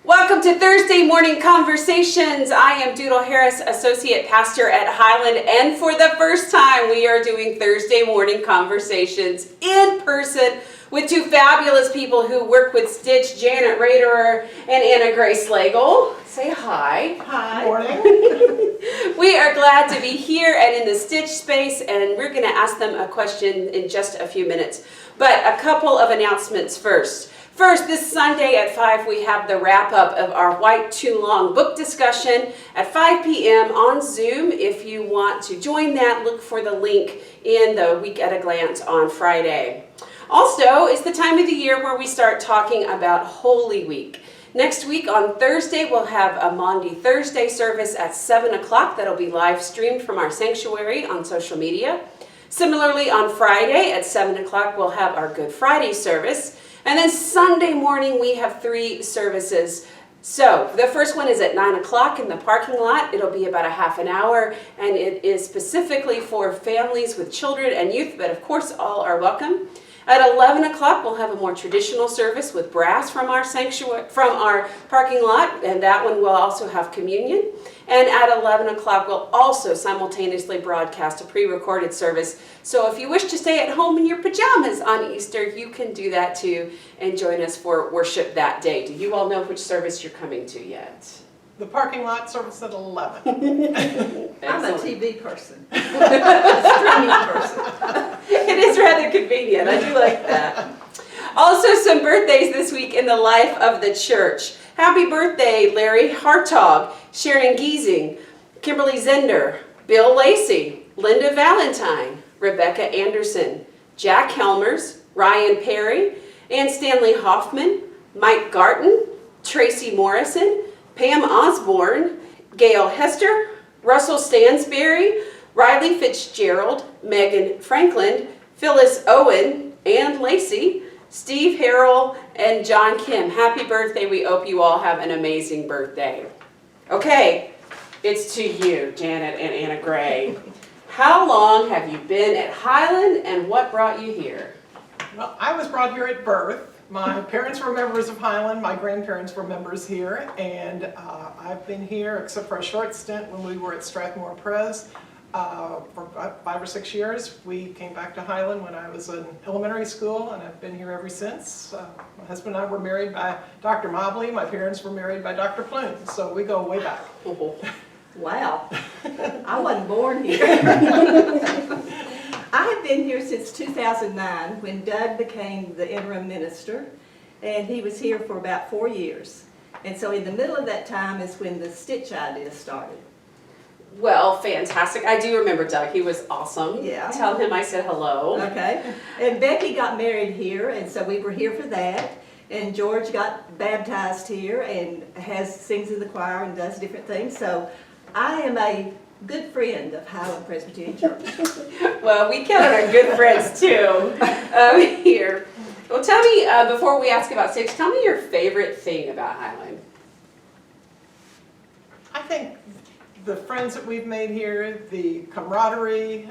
Welcome to Thursday Morning Conversations. I am Doodle Harris, Associate Pastor at Highland, and for the first time we are doing Thursday Morning Conversations in person with two fabulous people who work with Stitch, Janet Raderer and Anna Grace Slagle. Say hi. Hi. Morning. We are glad to be here and in the Stitch space, and we're going to ask them a question in just a few minutes. But a couple of announcements first. First, this Sunday at 5, we have the wrap-up of our White Too Long book discussion at 5 p.m. on Zoom. If you want to join that, look for the link in the Week at a Glance on Friday. Also, it's the time of the year where we start talking about Holy Week. Next week on Thursday, we'll have a Maundy Thursday service at 7 o'clock. That'll be live streamed from our sanctuary on social media. Similarly, on Friday at 7 o'clock, we'll have our Good Friday service. And then Sunday morning, we have 3 services. So the first one is at 9 o'clock in the parking lot. It'll be about a half an hour, and it is specifically for families with children and youth, but of course, all are welcome. At 11 o'clock, we'll have a more traditional service with brass from our sanctuary, from our parking lot, and that one will also have communion. And at 11 o'clock, we'll also simultaneously broadcast a pre-recorded service. So if you wish to stay at home in your pajamas on Easter, you can do that too and join us for worship that day. Do you all know which service you're coming to yet? The parking lot service at 11. I'm a TV person. A streaming person. It is rather convenient. I do like that. Also, some birthdays this week in the life of the church. Happy birthday, Larry Hartog, Sharon Giesing, Kimberly Zender, Bill Lacey, Linda Valentine, Rebecca Anderson, Jack Helmers, Ryan Perry, Ann Stanley Hoffman, Mike Garton, Tracy Morrison, Pam Osborne, Gail Hester, Russell Stansberry, Riley Fitzgerald, Megan Franklin, Phyllis Owen, Ann Lacey, Steve Harrell, and John Kim. Happy birthday. We hope you all have an amazing birthday. Okay, it's to you, Janet and Anna Gray. How long have you been at Highland, and what brought you here? Well, I was brought here at birth. My parents were members of Highland, my grandparents were members here, and I've been here except for a short stint when we were at Strathmore Pres for about 5 or 6 years. We came back to Highland when I was in elementary school, and I've been here ever since. My husband and I were married by Dr. Mobley. My parents were married by Dr. Plume, so we go way back. Wow, I wasn't born here. I have been here since 2009 when Doug became the interim minister, and he was here for about 4 years. And so in the middle of that time is when the Stitch idea started. Well, fantastic. I do remember Doug. He was awesome. Yeah. Tell him I said hello. Okay. And Becky got married here, and so we were here for that. And George got baptized here and sings in the choir and does different things. So I am a good friend of Highland Presbyterian Church. Well, we count on our good friends too here. Well, tell me, before we ask about Stitch, tell me your favorite thing about Highland. I think the friends that we've made here, the camaraderie,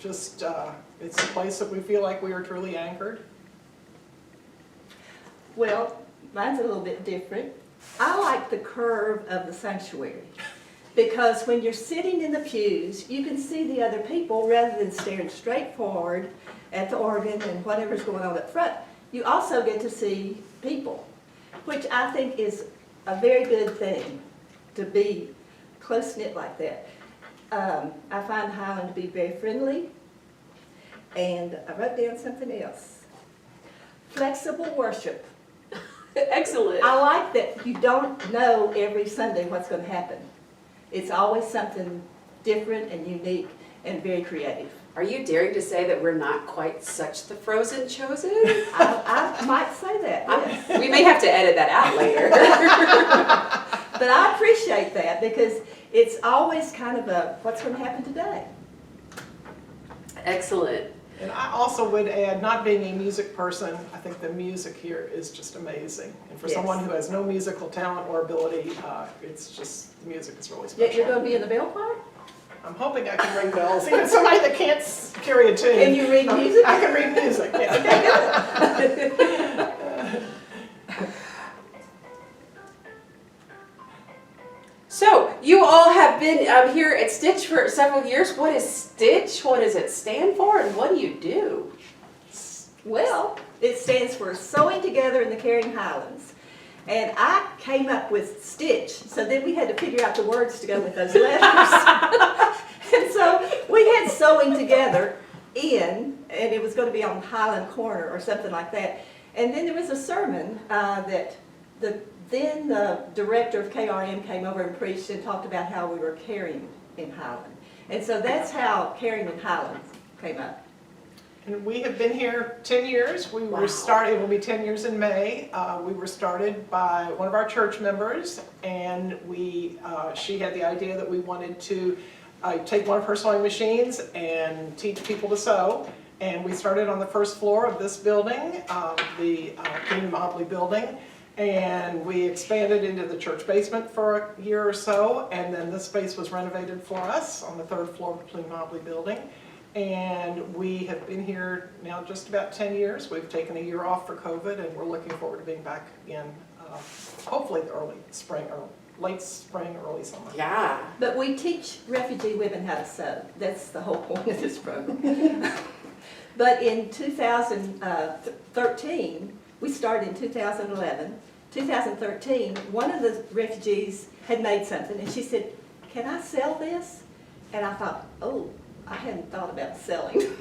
it's a place that we feel like we are truly anchored. Well, mine's a little bit different. I like the curve of the sanctuary. Because when you're sitting in the pews, you can see the other people rather than staring straight forward at the organ and whatever's going on up front. You also get to see people, which I think is a very good thing, to be close-knit like that. I find Highland to be very friendly, and I wrote down something else. Flexible worship. Excellent. I like that you don't know every Sunday what's going to happen. It's always something different and unique and very creative. Are you daring to say that we're not quite such the frozen chosen? I might say that, yes. We may have to edit that out later. But I appreciate that because it's always kind of a, what's going to happen today? Excellent. And I also would add, not being a music person, I think the music here is just amazing. And for someone who has no musical talent or ability, it's just, the music is really special. You're going to be in the bell choir? I'm hoping I can ring bells. Even somebody that can't carry a tune. Can you read music? I can read music, yeah. been here at Stitch for several years. What is Stitch? What does it stand for, and what do you do? Well, it stands for Sewing Together in the Caring Highlands. And I came up with Stitch, so then we had to figure out the words to go with those letters. And so we had Sewing Together in, and it was going to be on Highland Corner or something like that. And then there was a sermon that the director of KRM came over and preached and talked about how we were caring in Highland. And so that's how Caring in Highland came up. And we have been here 10 years. We were started, it will be 10 years in May. We were started by one of our church members, and she had the idea that we wanted to take one of her sewing machines and teach people to sew. And we started on the first floor of this building, the King Mobley building. And we expanded into the church basement for a year or so, and then this space was renovated for us on the third floor of the King Mobley building. And we have been here now just about 10 years. We've taken a year off for COVID, and we're looking forward to being back in hopefully the early spring or late spring, early summer. Yeah. But we teach refugee women how to sew. That's the whole point of this program. But in 2013, we started in 2011. 2013, one of the refugees had made something, and she said, "Can I sell this?" And I thought, oh, I hadn't thought about selling.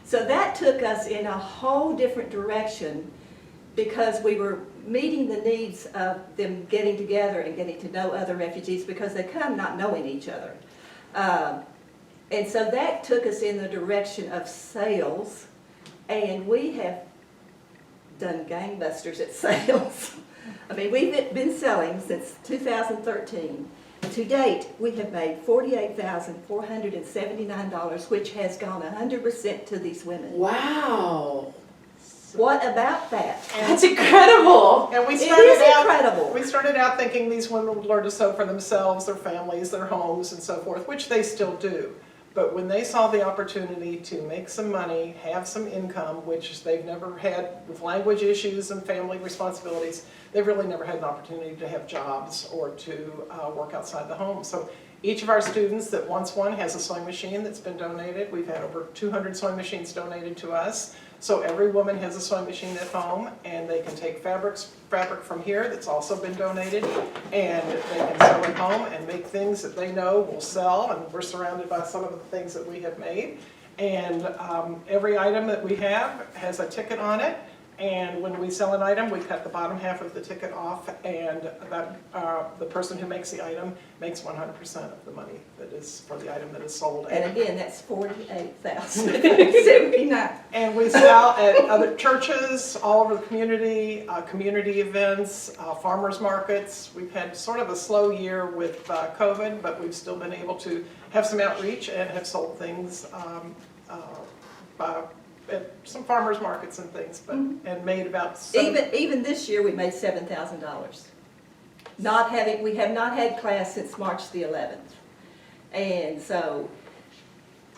So that took us in a whole different direction because we were meeting the needs of them getting together and getting to know other refugees because they come not knowing each other. And so that took us in the direction of sales, and we have done gangbusters at sales. I mean, we've been selling since 2013. To date, we have made $48,479, which has gone 100% to these women. Wow. What about that? That's incredible. And we It started is out, incredible. we started out thinking these women would learn to sew for themselves, their families, their homes, and so forth, which they still do. But when they saw the opportunity to make some money, have some income, which they've never had with language issues and family responsibilities, they've really never had an opportunity to have jobs or to work outside the home. So each of our students that wants one has a sewing machine that's been donated. We've had over 200 sewing machines donated to us. So every woman has a sewing machine at home, and they can take fabric from here that's also been donated, and they can sew at home and make things that they know will sell, and we're surrounded by some of the things that we have made. And every item that we have has a ticket on it, and when we sell an item, we cut the bottom half of the ticket off, and the person who makes the item makes 100% of the money that is for the item that is sold. And again, that's $48,079. And we sell at other churches all over the community, community events, farmers markets. We've had sort of a slow year with COVID, but we've still been able to have some outreach and have sold things at some farmers markets and things, but and made about Even this year, we made $7,000. We have not had class since March the 11th. And so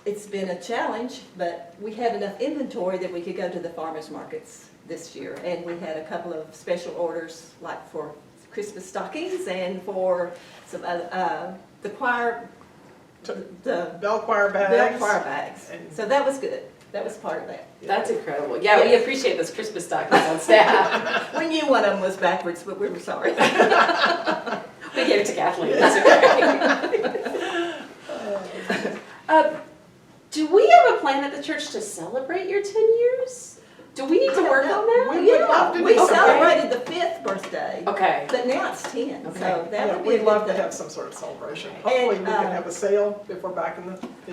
it's been a challenge, but we had enough inventory that we could go to the farmers markets this year. And we had a couple of special orders, like for Christmas stockings and for some the choir, the bell choir bags. bell choir bags. And so that was good. That was part of that. That's incredible. Yeah, we appreciate those Christmas stockings on staff. We knew one of them was backwards, but we were sorry. We gave it to Kathleen. That's okay. Do we have a plan at the church to celebrate your 10 years? Do we need to work on that? We would love to do We something. celebrated the 5th birthday, Okay. but now it's 10, Okay. so that Yeah, would be a we'd good love to thing. have some sort of celebration. Hopefully we can have a sale if we're back in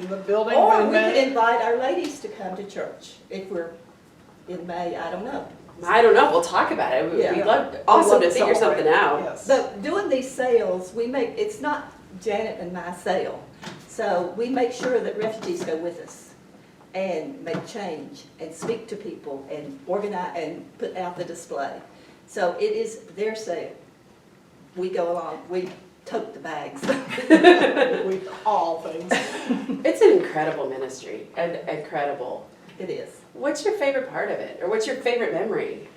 the building. Or in we May. could invite our ladies to come to church if we're in May, I don't know. I don't know. We'll talk about it. Yeah. We'd love, We'd awesome love to figure celebrate. something out. Yes. But doing these sales, it's not Janet and my sale. So we make sure that refugees go with us and make change and speak to people and organize and put out the display. So it is their sale. We go along, we tote the bags. We haul things. It's an incredible ministry. And incredible. It is. What's your favorite part of it? Or what's your favorite memory?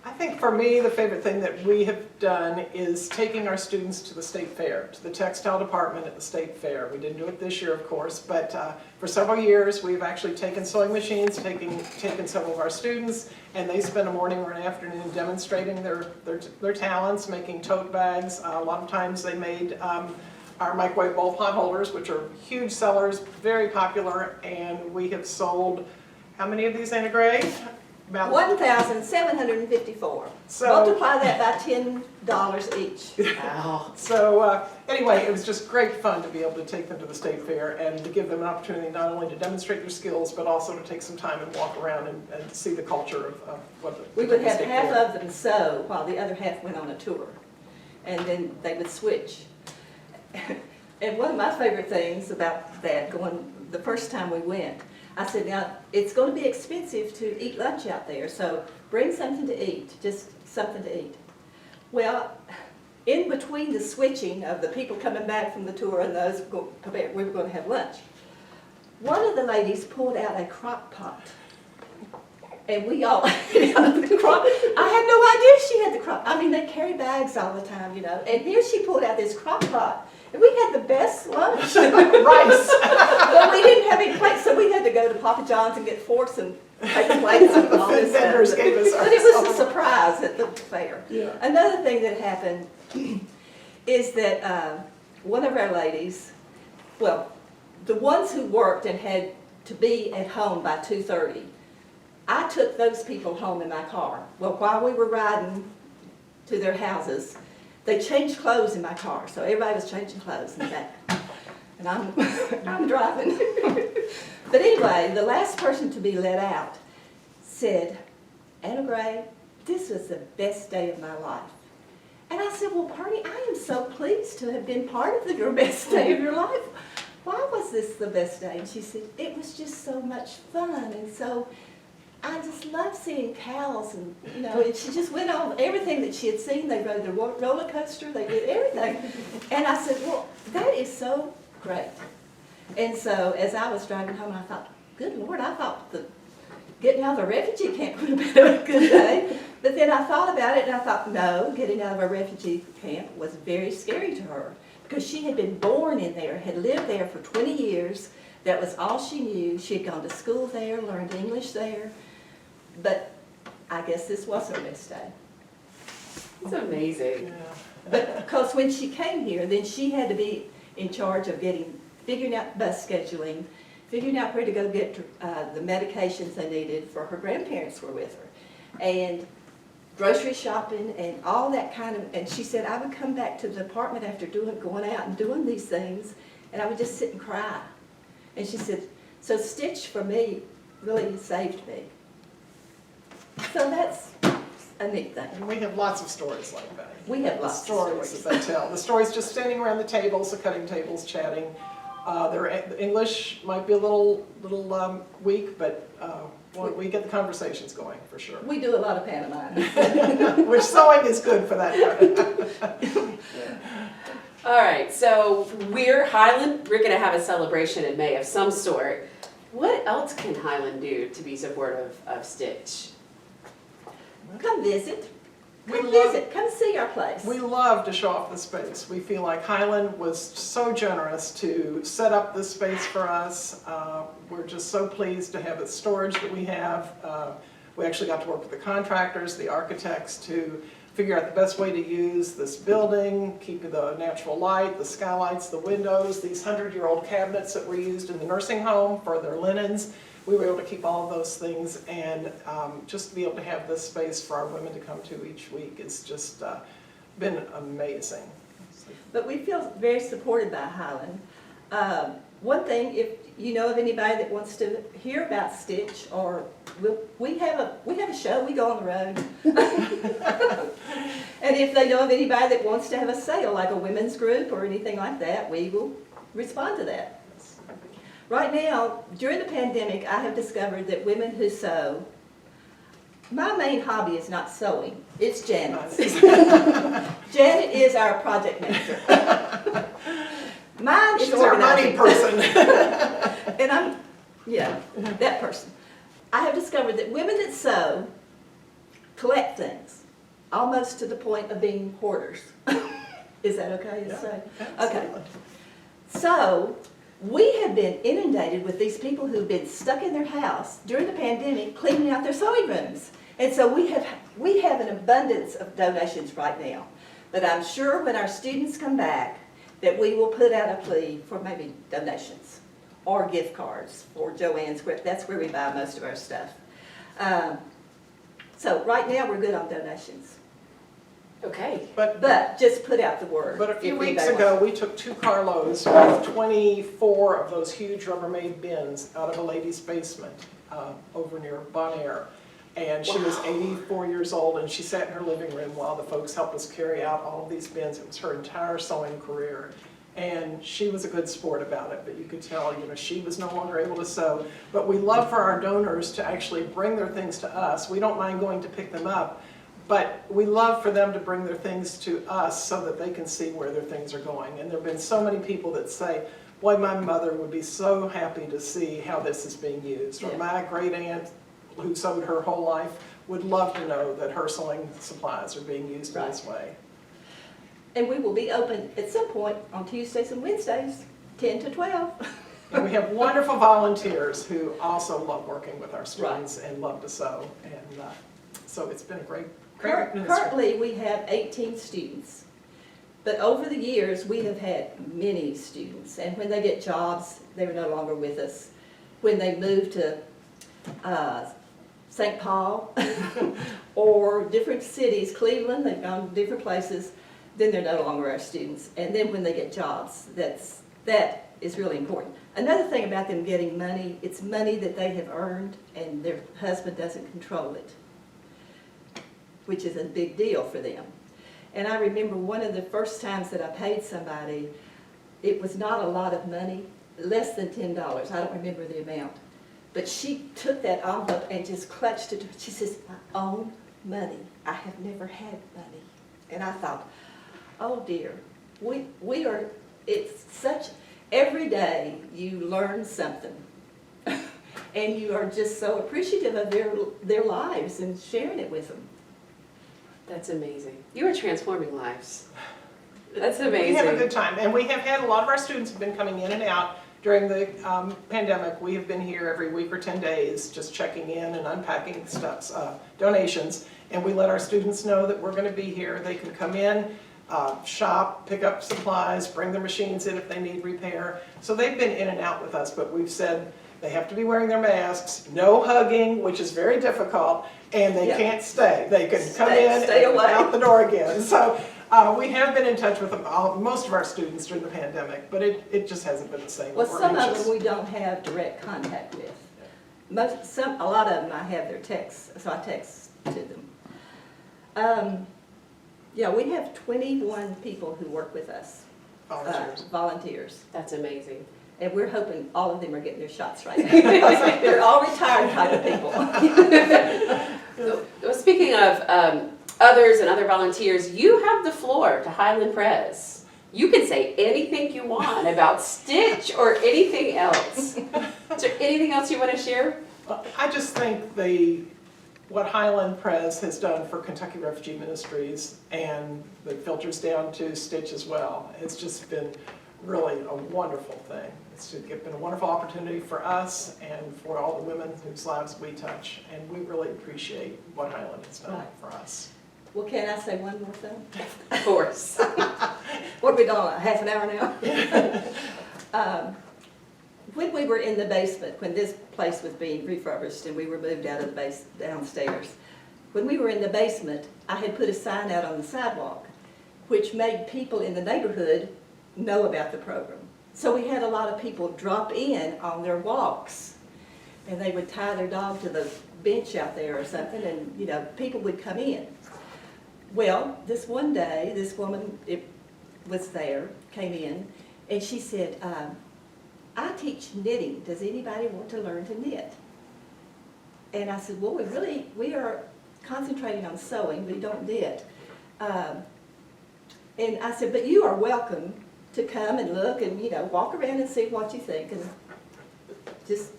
I think for me, the favorite thing that we have done is taking our students to the state fair, to the textile department at the state fair. We didn't do it this year, of course, but for several years, we've actually taken sewing machines, taken several of our students, and they spend a morning or an afternoon demonstrating their talents, making tote bags. A lot of times they made our microwave bowl pot holders, which are huge sellers, very popular, and we have sold, how many of these, Anna Gray? About 1,754. So- Multiply that by $10 each. Wow. So anyway, it was just great fun to be able to take them to the state fair and to give them an opportunity not only to demonstrate their skills, but also to take some time and walk around and see the culture of what the We would have state half fair. of them sew while the other half went on a tour. And then they would switch. And one of my favorite things about that, going the first time we went, I said, now, it's going to be expensive to eat lunch out there, so bring something to eat, just something to eat. Well, in between the switching of the people coming back from the tour and those we were going to have lunch, one of the ladies pulled out a crock pot. And we all ate out of the crock. I had no idea she had the crock. I mean, they carry bags all the time, you know. And here she pulled out this crock pot. And we had the best lunch. Rice. But we didn't have any plates, so we had to go to Papa John's and get forks and paper plates and all this stuff. Vendors gave us But it was a surprise at the fair. Yeah. Another thing that happened is that one of our ladies, well, the ones who worked and had to be at home by 2:30, I took those people home in my car. Well, while we were riding to their houses, they changed clothes in my car, so everybody was changing clothes in the back. And I'm driving. But anyway, the last person to be let out said, Anna Gray, this was the best day of my life. And I said, well, Pernie, I am so pleased to have been part of your best day of your life. Why was this the best day? And she said, it was just so much fun, and so I just love seeing cows, and you know, and she just went on everything that she had seen. They rode the roller coaster, they did everything. And I said, well, that is so great. And so as I was driving home, I thought, good Lord, I thought getting out of the refugee camp would have been a good day. But then I thought about it and I thought, no, getting out of a refugee camp was very scary to her, because she had been born in there, had lived there for 20 years. That was all she knew. She had gone to school there, learned English there. But I guess this was her best day. It's amazing. Yeah. But because when she came here, then she had to be in charge of figuring out bus scheduling, figuring out where to go get the medications they needed, for her grandparents were with her, and grocery shopping and all that kind of, and she said, I would come back to the apartment after going out and doing these things, and I would just sit and cry. And she said, so Stitch for me really saved me. So that's a neat thing. And we have lots of stories like that. We have The lots of stories stories. that they tell. The stories just standing around the tables, the cutting tables, chatting. Their English might be a little weak, but we get the conversations going for sure. We do a lot of pantomime. Which sewing is good for that part. All right, so we're Highland. We're going to have a celebration in May of some sort. What else can Highland do to be supportive of Stitch? Come visit. We Come love- visit. Come see our place. We love to show off the space. We feel like Highland was so generous to set up this space for us. We're just so pleased to have the storage that we have. We actually got to work with the contractors, the architects, to figure out the best way to use this building, keep the natural light, the skylights, the windows, these 100-year-old cabinets that were used in the nursing home for their linens. We were able to keep all of those things, and just to be able to have this space for our women to come to each week has just been amazing. But we feel very supported by Highland. One thing, if you know of anybody that wants to hear about Stitch, or we have a show, we go on the road. And if they know of anybody that wants to have a sale, like a women's group or anything like that, we will respond to that. Right now, during the pandemic, I have discovered that women who sew, my main hobby is not sewing, it's Janet's. Janet is our project manager. Mine is She's our money organizing. person. And I'm, that person. I have discovered that women that sew collect things, almost to the point of being hoarders. Is that okay to say? Okay. Absolutely. So, we have been inundated with these people who've been stuck in their house during the pandemic cleaning out their sewing rooms. And so we have an abundance of donations right now. But I'm sure when our students come back that we will put out a plea for maybe donations or gift cards for Joanne's. That's where we buy most of our stuff. So right now we're good on donations. Okay. But just put out the word. But a few if weeks anybody ago, wants. we took 2 carloads with 24 of those huge Rubbermaid bins out of a lady's basement over near Bon Air. And she was 84 years old, and she sat in her living room while the folks helped us carry out all of these bins. It was her entire sewing career. And she was a good sport about it, but you could tell, she was no longer able to sew. But we love for our donors to actually bring their things to us. We don't mind going to pick them up, but we love for them to bring their things to us so that they can see where their things are going. And there have been so many people that say, boy, my mother would be so happy to see how this is being used. Or my great aunt, who sewed her whole life, would love to know that her sewing supplies are being used in this way. And we will be open at some point on Tuesdays and Wednesdays, 10 to 12. And we have wonderful volunteers who also love working with our students and love to sew. And so it's been a great ministry. Currently, we have 18 students. But over the years, we have had many students. And when they get jobs, they're no longer with us. When they move to St. Paul or different cities, Cleveland, they've gone to different places, then they're no longer our students. And then when they get jobs, that is really important. Another thing about them getting money, it's money that they have earned and their husband doesn't control it, which is a big deal for them. And I remember one of the first times that I paid somebody, it was not a lot of money, less than $10. I don't remember the amount. But she took that envelope and just clutched it. She says, my own money. I have never had money. And I thought, oh dear, we are, it's such, every day you learn something. And you are just so appreciative of their lives and sharing it with them. That's amazing. You are transforming lives. That's amazing. We have a good time. And we have had a lot of our students have been coming in and out during the pandemic. We have been here every week or 10 days just checking in and unpacking stuff, donations. And we let our students know that we're going to be here. They can come in, shop, pick up supplies, bring their machines in if they need repair. So they've been in and out with us, but we've said they have to be wearing their masks, no hugging, which is very difficult, and they can't stay. They can come in and out the door again. So we have been in touch with them, most of our students during the pandemic, but it just hasn't been the same. Well, some of them we don't have direct contact with. A lot of them I have their texts, so I text to them. Yeah, we have 21 people who work with us. Volunteers. That's amazing. And we're hoping all of them are getting their shots right now. Because they're all retired type of people. Well, speaking of others and other volunteers, you have the floor to Highland Pres. You can say anything you want about Stitch or anything else. Is there anything else you want to share? I just think what Highland Pres has done for Kentucky Refugee Ministries, and that filters down to Stitch as well, it's just been really a wonderful thing. It's been a wonderful opportunity for us and for all the women whose lives we touch, and we really appreciate what Highland has done for us. Well, can I say one more thing? Of course. What are we doing, half an hour now? When we were in the basement, when this place was being refurbished and we were moved out of the base downstairs, when we were in the basement, I had put a sign out on the sidewalk, which made people in the neighborhood know about the program. So we had a lot of people drop in on their walks, and they would tie their dog to the bench out there or something, and people would come in. Well, this one day, this woman was there, came in, and she said, I teach knitting. Does anybody want to learn to knit? And I said, well, we are concentrating on sewing. We don't knit. And I said, but you are welcome to come and look and, walk around and see what you think and just,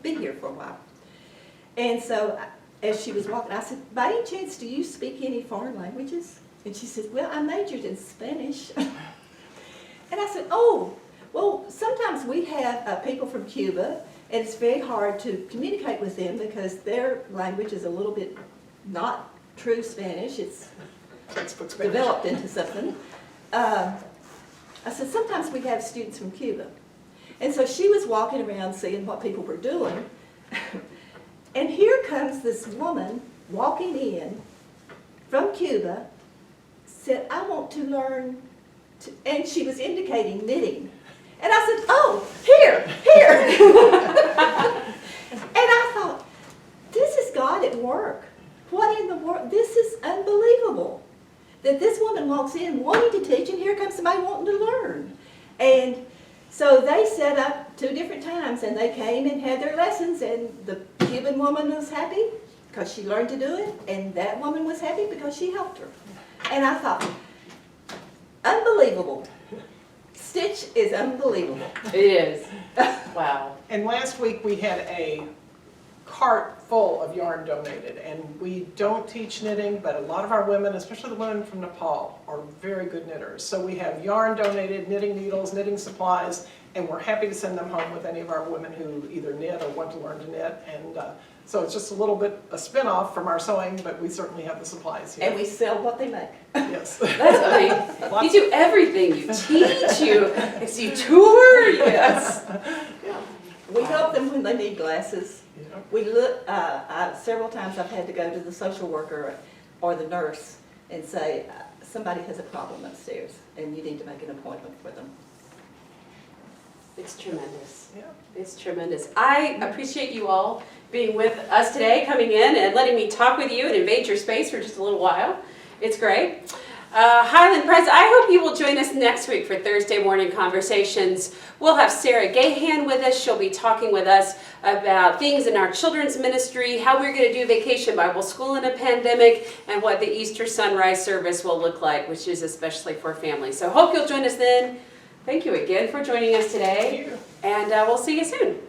be here for a while. And so as she was walking, I said, by any chance, do you speak any foreign languages? And she said, well, I majored in Spanish. And I said, oh, well, sometimes we have people from Cuba, and it's very hard to communicate with them because their language is a little bit not true Spanish. It's Textbook Spanish. developed into something. I said, sometimes we have students from Cuba. And so she was walking around seeing what people were doing. And here comes this woman walking in from Cuba, said, I want to learn, and she was indicating knitting. And I said, oh, here. And I thought, this is God at work. What in the world? This is unbelievable. That this woman walks in wanting to teach, and here comes somebody wanting to learn. And so they set up 2 different times, and they came and had their lessons, and the Cuban woman was happy because she learned to do it, and that woman was happy because she helped her. And I thought, unbelievable. Stitch is unbelievable. It is. Wow. And last week we had a cart full of yarn donated, and we don't teach knitting, but a lot of our women, especially the women from Nepal, are very good knitters. So we have yarn donated, knitting needles, knitting supplies, and we're happy to send them home with any of our women who either knit or want to learn to knit. And so it's just a little bit a spin-off from our sewing, but we certainly have the supplies here. And we sell what they make. Yes. That's amazing. You do everything. You teach, you tour, yes. Yeah. We help them when they need glasses. Yeah. We look, several times I've had to go to the social worker or the nurse and say, somebody has a problem upstairs and you need to make an appointment for them. It's tremendous. Yeah. It's tremendous. I appreciate you all being with us today, coming in and letting me talk with you and invade your space for just a little while. It's great. Highland Pres, I hope you will join us next week for Thursday morning conversations. We'll have Sarah Gahan with us. She'll be talking with us about things in our children's ministry, how we're going to do Vacation Bible School in a pandemic, and what the Easter sunrise service will look like, which is especially for families. So hope you'll join us then. Thank you again for joining us today, Thank you. and we'll see you soon.